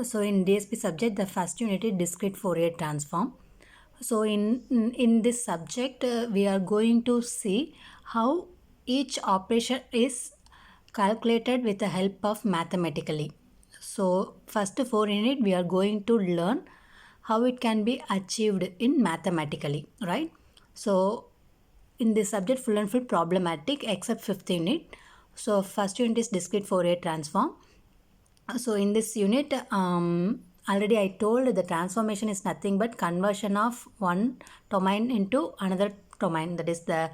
So in DSP subject, the first unit is discrete Fourier transform. So in this subject, we are going to see how each operation is calculated with the help of mathematically. So first 4 unit, we are going to learn how it can be achieved in mathematically, right? So in this subject, full and full problematic except fifth unit. So first unit is discrete Fourier transform. So in this unit, already I told the transformation is nothing but conversion of one domain into another domain, that is the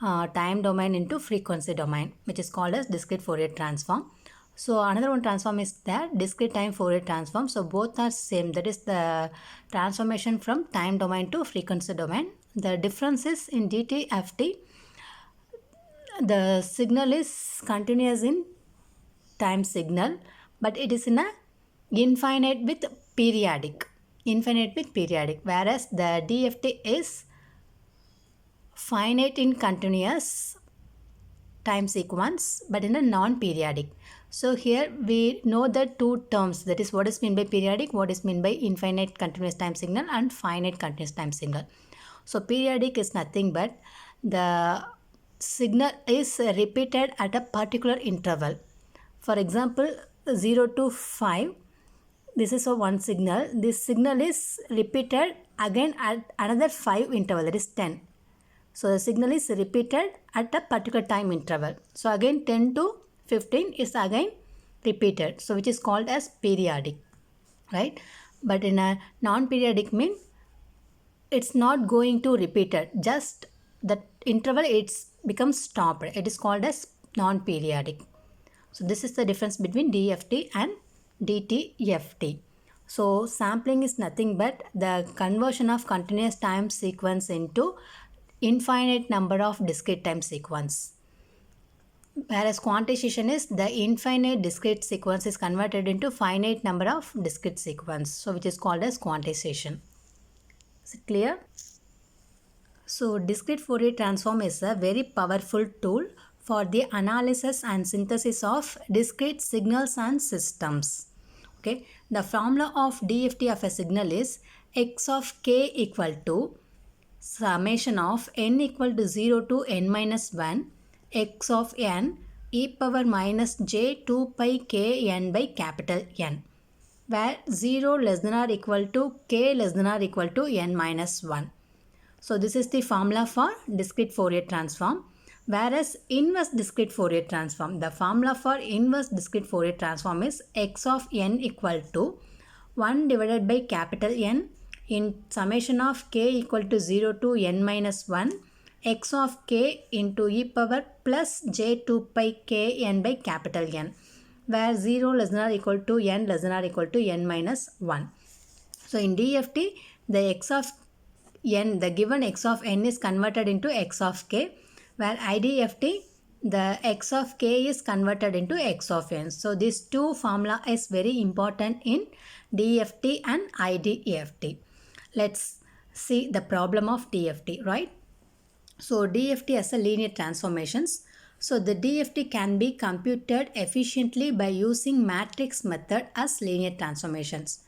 time domain into frequency domain, which is called as discrete Fourier transform. So another one transform is that discrete time Fourier transform. So both are same, that is the transformation from time domain to frequency domain. The difference is in DT/FT, the signal is continuous in time signal, but it is in a infinite with periodic, whereas the DFT is finite in continuous time sequence but in a non-periodic. So here we know the two terms, that is what is meant by periodic, what is meant by infinite continuous time signal and finite continuous time signal. So periodic is nothing but the signal is repeated at a particular interval. For example, 0 to 5, this is a one signal. This signal is repeated again at another 5 interval, that is 10. So the signal is repeated at a particular time interval. So again 10 to 15 is again repeated. So which is called as periodic, right? But in a non-periodic mean it's not going to repeat it. Just the interval it's becomes stopped. It is called as non-periodic. So this is the difference between DFT and DTFT. So sampling is nothing but the conversion of continuous time sequence into infinite number of discrete time sequence. Whereas quantization is the infinite discrete sequence is converted into finite number of discrete sequence. So which is called as quantization. Is it clear? So discrete Fourier transform is a very powerful tool for the analysis and synthesis of discrete signals and systems. Okay, the formula of DFT of a signal is x of k equal to summation of n equal to 0 to n minus 1 x of n e power minus j 2 pi k n by capital N, where 0 less than or equal to k less than or equal to n minus 1. So this is the formula for discrete Fourier transform. Whereas inverse discrete Fourier transform, the formula for inverse discrete Fourier transform is x of n equal to 1 divided by capital N in summation of k equal to 0 to n minus 1 x of k into e power plus j 2 pi k n by capital N, where 0 less than or equal to n less than or equal to n minus 1. So in DFT, the x of n, the given x of n is converted into x of k, where IDFT, the x of k is converted into x of n. So this two formula is very important in DFT and IDFT. Let's see the problem of DFT, right? So DFT as a linear transformations. So the DFT can be computed efficiently by using matrix method as linear transformations.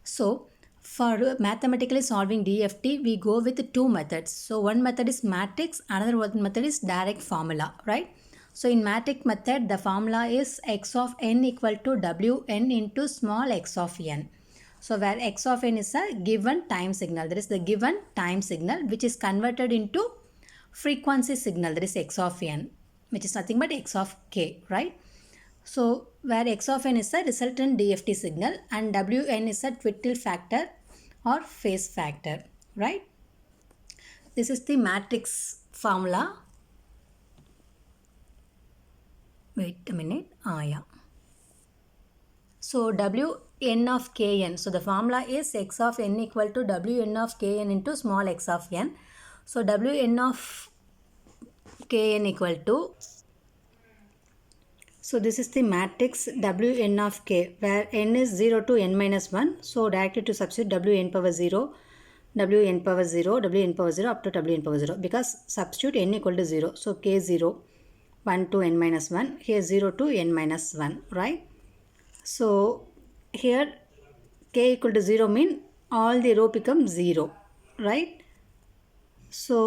So for mathematically solving DFT, we go with two methods. So one method is matrix, another one method is direct formula, right? So in matrix method, the formula is x of n equal to wn into small x of n. So where x of n is a given time signal, that is the given time signal which is converted into frequency signal, that is x of n, which is nothing but x of k, right? So where x of n is a resultant DFT signal and wn is a Whittle factor or phase factor, right? This is the matrix formula. Wait a minute. Yeah. So wn of kn. So the formula is x of n equal to wn of kn into small x of n. So wn of kn equal to, so this is the matrix Wn of k, where n is 0 to n minus 1. So directly to substitute Wn power 0, Wn power 0, Wn power 0 up to Wn power 0. Because substitute n equal to 0. So k 0, 1 to n minus 1. Here 0 to n minus 1, right? So here k equal to 0 mean all the row become 0, right? So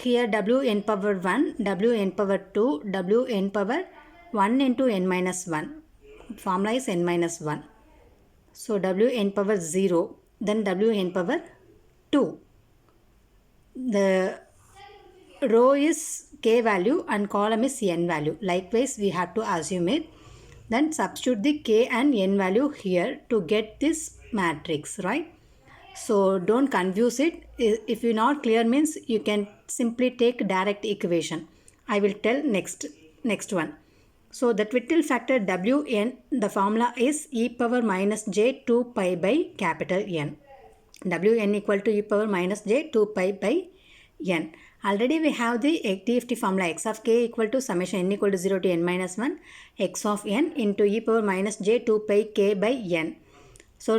here wn power 1, wn power 2, wn power 1 into n minus 1. Formula is n minus 1. So wn power 0, then wn power 2. The row is k value and column is n value. Likewise, we have to assume it. Then substitute the k and n value here to get this matrix, right? So don't confuse it. If you're not clear means you can simply take direct equation. I will tell next one. So the twiddle factor Wn, the formula is e power minus j 2 pi by capital N. Wn equal to e power minus j 2 pi by N. Already we have the DFT formula x of k equal to summation n equal to 0 to n minus 1 x of n into e power minus j 2 pi k by n. So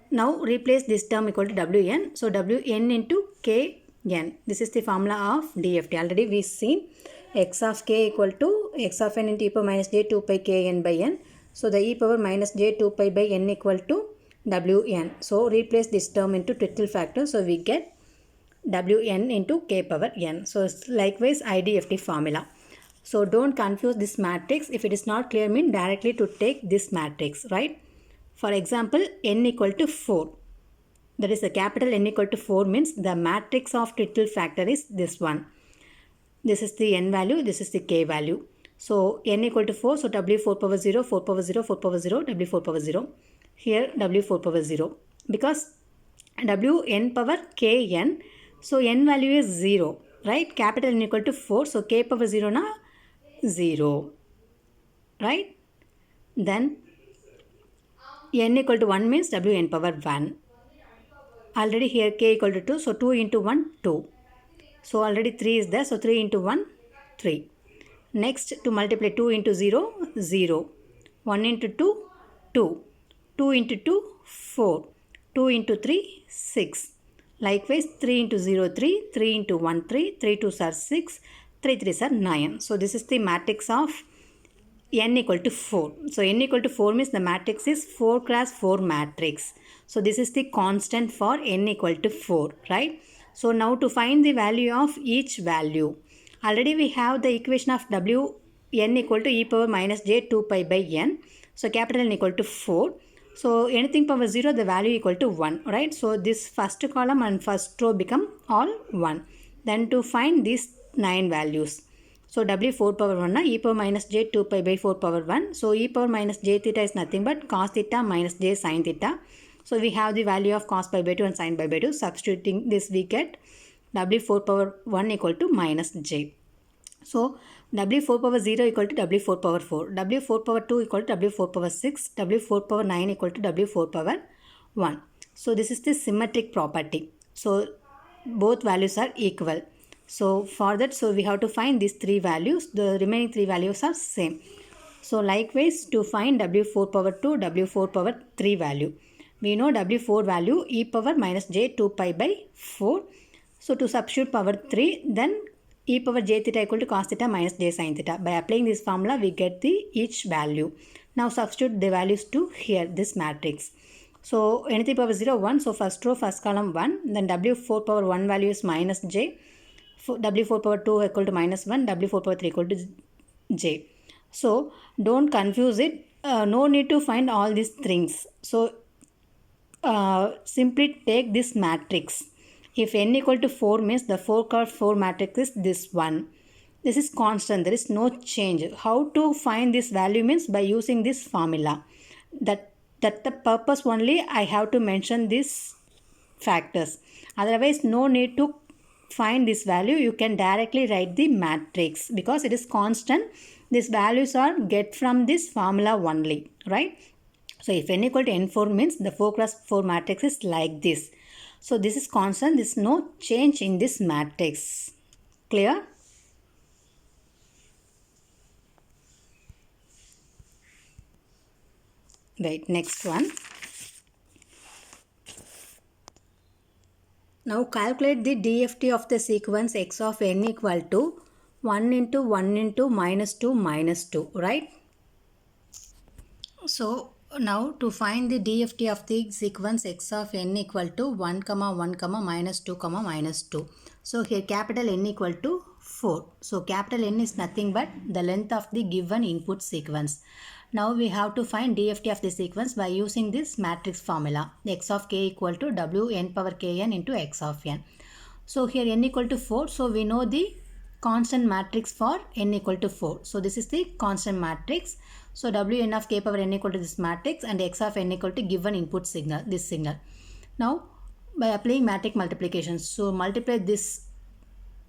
now replace this term equal to Wn. So Wn into Kn. This is the formula of DFT. Already we seen x of k equal to x of n into e power minus j 2 pi Kn by n. So the e power minus j 2 pi by n equal to Wn. So replace this term into twiddle factor. So we get Wn into k power n. So likewise IDFT formula. So don't confuse this matrix. If it is not clear, mean directly to take this matrix, right? For example, n equal to 4. That is the capital N equal to 4 means the matrix of twiddle factor is this one. This is the n value, this is the k value. So n equal to 4, so W4 power 0, 4 power 0, 4 power 0, W4 power 0. Here W4 power 0. Because Wn power Kn, so n value is 0, right? Capital N equal to 4, so k power 0 na 0, right? Then n equal to 1 means Wn power 1. Already here k equal to 2, so 2 into 1, 2. So already 3 is there, so 3 into 1, 3. Next to multiply 2 into 0, 0. 1 into 2, 2. 2 into 2, 4. 2 into 3, 6. Likewise 3 into 0, 3. 3 into 1, 3. 3 2s are 6. 3 3s are 9. So this is the matrix of n equal to 4. So n equal to 4 means the matrix is 4 cross 4 matrix. So this is the constant for n equal to 4, right? So now to find the value of each value. Already we have the equation of Wn equal to e power minus j 2 pi by n. So capital N equal to 4. So anything power 0, the value equal to 1, right? So this first column and first row become all 1. Then to find these 9 values. So W4 power 1 e power minus j 2 pi by 4 power 1. So e power minus j theta is nothing but cos theta minus j sin theta. So we have the value of cos pi by 2 and sin pi by 2. Substituting this we get W4 power 1 equal to minus j. So W4 power 0 equal to W4 power 4. W4 power 2 equal to W4 power 6. W4 power 9 equal to W4 power 1. So this is the symmetric property. So both values are equal. So for that, so we have to find these 3 values. The remaining 3 values are same. So likewise to find W4 power 2, W4 power 3 value. We know W4 value e power minus j 2 pi by 4. So to substitute power 3, then e power j theta equal to cos theta minus j sin theta. By applying this formula, we get the each value. Now substitute the values to here, this matrix. So anything power 0, 1. So first row, first column 1. Then W4 power 1 value is minus j. W4 power 2 equal to minus 1. W4 power 3 equal to j. So don't confuse it. No need to find all these things. So simply take this matrix. If n equal to 4 means the 4 cross 4 matrix is this one. This is constant. There is no change. How to find this value means by using this formula. That the purpose only I have to mention these factors. Otherwise no need to find this value. You can directly write the matrix because it is constant. These values are get from this formula only, right? So if n equal to n4 means the 4 cross 4 matrix is like this. So this is constant. There is no change in this matrix. Clear? Right, next one. Now calculate the DFT of the sequence x of n equal to 1 into 1 into minus 2 minus 2, right? So Now to find the DFT of the sequence x of n equal to 1 comma 1 comma minus 2 comma minus 2. So here capital N equal to 4. So capital N is nothing but the length of the given input sequence. Now we have to find DFT of the sequence by using this matrix formula. X of k equal to W n power kn into x of n. So here n equal to 4. So we know the constant matrix for n equal to 4. So this is the constant matrix. So Wn of k power n equal to this matrix and x of n equal to given input signal, this signal. Now by applying matrix multiplication, so multiply this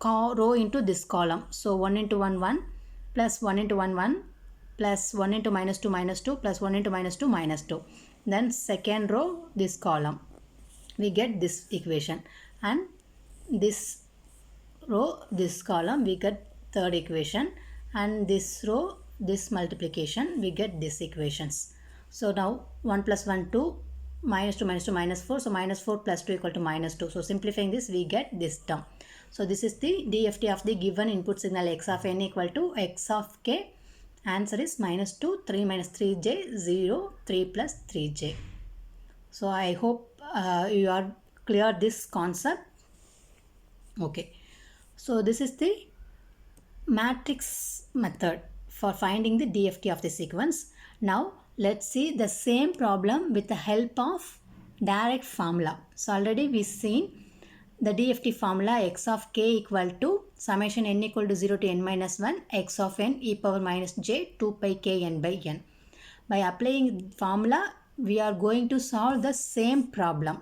row into this column. So 1 into 1 1 plus 1 into 1 1 plus 1 into minus 2 minus 2 plus 1 into minus 2 minus 2. Then second row this column. We get this equation, and this row this column we get third equation, and this row this multiplication we get these equations. So now 1 plus 1 2 minus 2 minus 2 minus 4. So minus 4 plus 2 equal to minus 2. So simplifying this we get this term. So this is the DFT of the given input signal x of n equal to x of k. Answer is minus 2, 3 minus 3j, 0, 3 plus 3j. So I hope you are clear this concept. Okay. So this is the matrix method for finding the DFT of the sequence. Now let's see the same problem with the help of direct formula. So already we seen the DFT formula x of k equal to summation n equal to 0 to n minus 1 x of n e power minus j 2 pi k n by n. By applying formula, we are going to solve the same problem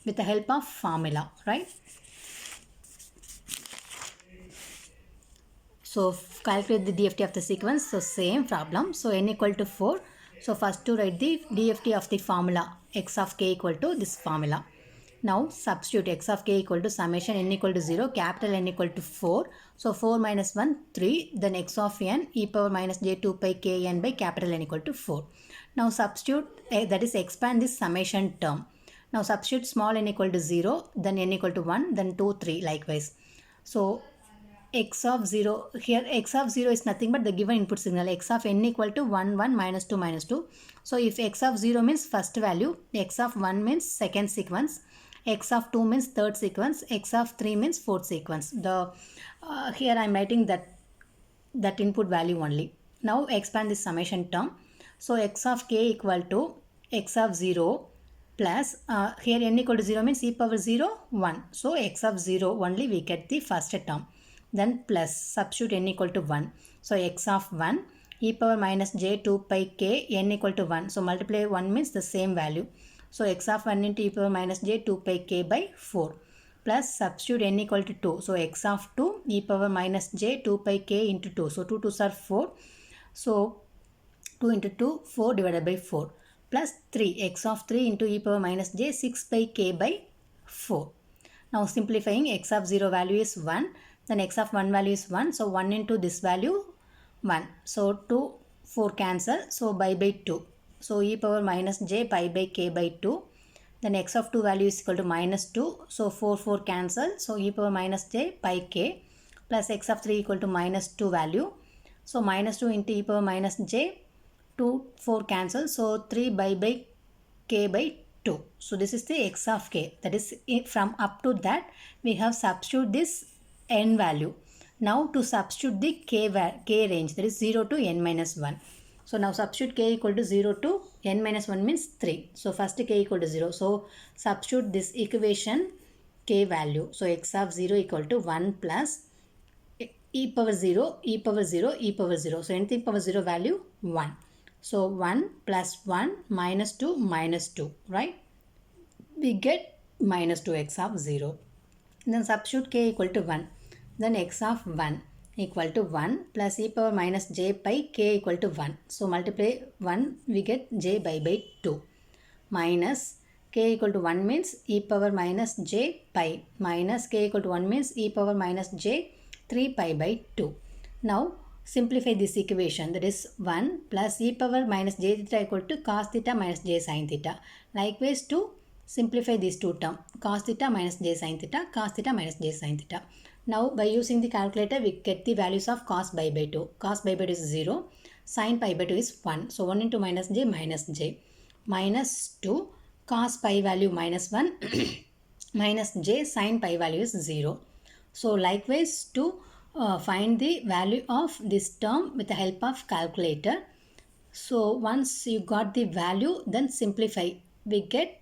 with the help of formula, right? So calculate the DFT of the sequence. So same problem. So n equal to 4. So first to write the DFT of the formula x of k equal to this formula. Now substitute x of k equal to summation n equal to 0, capital N equal to 4. So 4 minus 1, 3. Then x of n e power minus j 2 pi k n by capital N equal to 4. Now substitute, that is expand this summation term. Now substitute small n equal to 0, then n equal to 1, then 2, 3 likewise. So x of 0, here x of 0 is nothing but the given input signal x of n equal to 1, 1, minus 2, minus 2. So if x of 0 means first value, x of 1 means second sequence, x of 2 means third sequence, x of 3 means fourth sequence. Here I am writing that input value only. Now expand this summation term. So x of k equal to x of 0 plus here n equal to 0 means e power 0 1. So x of 0 only we get the first term. Then plus substitute n equal to 1. So x of 1 e power minus j 2 pi k n equal to 1. So multiply 1 means the same value. So x of 1 into e power minus j 2 pi k by 4 plus substitute n equal to 2. So x of 2 e power minus j 2 pi k into 2. So 2 2s are 4. So 2 into 2 4 divided by 4 plus 3 x of 3 into e power minus j 6 pi k by 4. Now simplifying x of 0 value is 1. Then x of 1 value is 1. So 1 into this value 1. So 2 4 cancel. So by 2. So e power minus j pi by k by 2. Then x of 2 value is equal to minus 2. So 4 4 cancel. So e power minus j pi k plus x of 3 equal to minus 2 value. So minus 2 into e power minus j 2 4 cancel. So 3 by k by 2. So this is the x of k. That is from up to that we have substitute this n value. Now to substitute the k range, that is 0 to n minus 1. So now substitute k equal to 0 to n minus 1 means 3. So first k equal to 0. So substitute this equation k value. So x of 0 equal to 1 plus e power 0, e power 0, e power 0. So anything power 0 value 1. So 1 plus 1 minus 2 minus 2, right? We get minus 2x of 0. Then substitute k equal to 1. Then x of 1 equal to 1 plus e power minus j pi k equal to 1. So multiply 1, we get j by 2 minus k equal to 1 means e power minus j pi minus k equal to 1 means e power minus j 3 pi by 2. Now simplify this equation, that is 1 plus e power minus j theta equal to cos theta minus j sin theta. Likewise to simplify these two terms, cos theta minus j sin theta, cos theta minus j sin theta. Now by using the calculator we get the values of cos pi by 2. Cos pi by 2 is 0, sin pi by 2 is 1. So 1 into minus j minus j. minus 2, cos pi value minus 1 minus j sin pi value is 0. So likewise to find the value of this term with the help of calculator. So once you got the value, then simplify. We get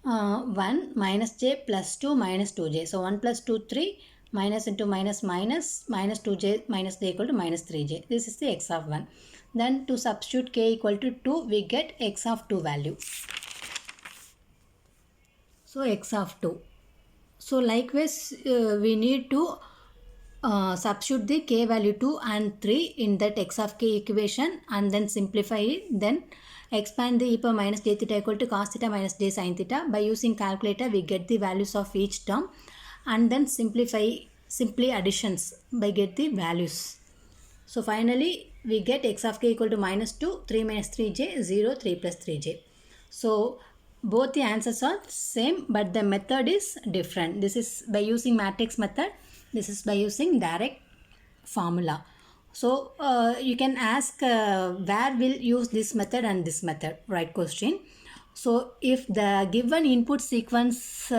1 minus j plus 2 minus 2j. So 1 plus 2 3, minus into minus minus, minus 2j minus j equal to minus 3j. This is the x of 1. Then to substitute k equal to 2, we get x of 2 value. So x of 2. So likewise we need to substitute the k value 2 and 3 in that x of k equation and then simplify it. Then expand the e power minus j theta equal to cos theta minus j sin theta. By using calculator we get the values of each term and then simply additions by get the values. So finally we get x of k equal to minus 2, 3 minus 3j, 0, 3 plus 3j. So both the answers are same but the method is different. This is by using matrix method. This is by using direct formula. So you can ask where will use this method and this method, right question. So if the given input sequence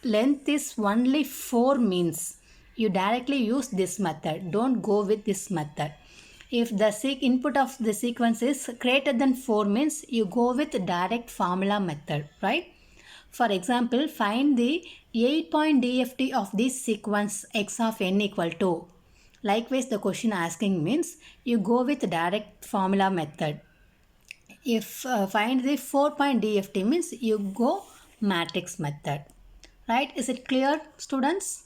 length is only 4 means you directly use this method. Don't go with this method. If the input of the sequence is greater than 4 means you go with direct formula method, right? For example, find the 8-point DFT of this sequence x of n equal to. Likewise, the question asking means you go with direct formula method. If find the 4-point DFT means you go matrix method. Right? Is it clear, students?